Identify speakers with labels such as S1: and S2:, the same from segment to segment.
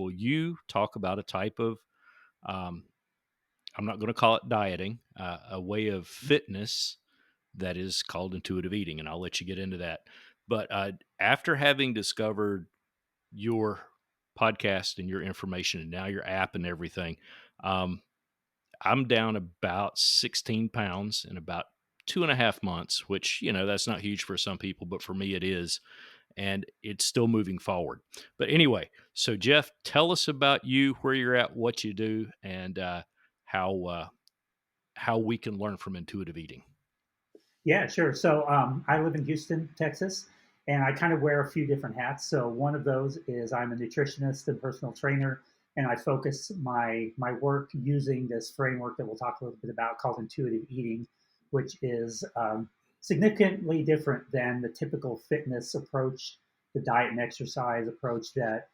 S1: will you talk about a type of, um, I'm not going to call it dieting, a way of fitness that is called intuitive eating, and I'll let you get into that. But after having discovered your podcast and your information, and now your app and everything, um, I'm down about 16 pounds in about 2.5 months, which, that's not huge for some people, but for me it is. And it's still moving forward. But anyway, so Jeff, tell us about you, where you're at, what you do, and how uh, how we can learn from intuitive eating.
S2: Yeah, sure. So I live in Houston, Texas, and I kind of wear a few different hats. So one of those is I'm a nutritionist and personal trainer, and I focus my work using this framework that we'll talk a little bit about called intuitive eating, which is significantly different than the typical fitness approach, the diet and exercise approach that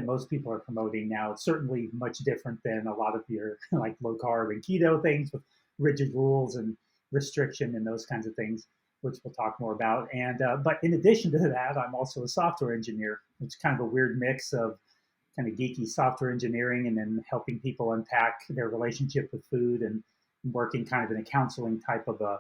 S2: most people are promoting now. It's certainly much different than a lot of your like low carb and keto things with rigid rules and restriction and those kinds of things, which we'll talk more about. And but in addition to that, I'm also a software engineer, which is kind of a weird mix of kind of geeky software engineering and then helping people unpack their relationship with food and working kind of in a counseling type of a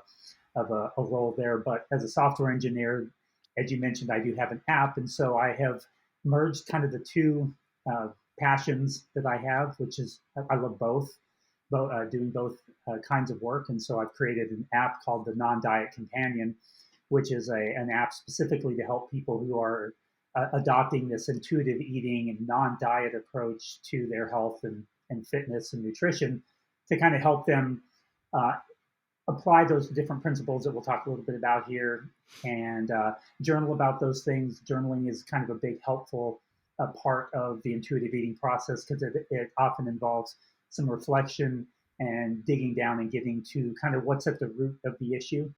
S2: role there. But as a software engineer, as you mentioned, I do have an app, and so I have merged kind of the two uh, passions that I have, which is I love both doing both kinds of work. And so I've created an app called the Non-Diet Companion, which is an app specifically to help people who are adopting this intuitive eating and non-diet approach to their health and fitness and nutrition to kind of help them uh, apply those different principles that we'll talk a little bit about here and journal about those things. Journaling is kind of a big helpful part of the intuitive eating process because it often involves some reflection and digging down and getting to kind of what's at the root of the issue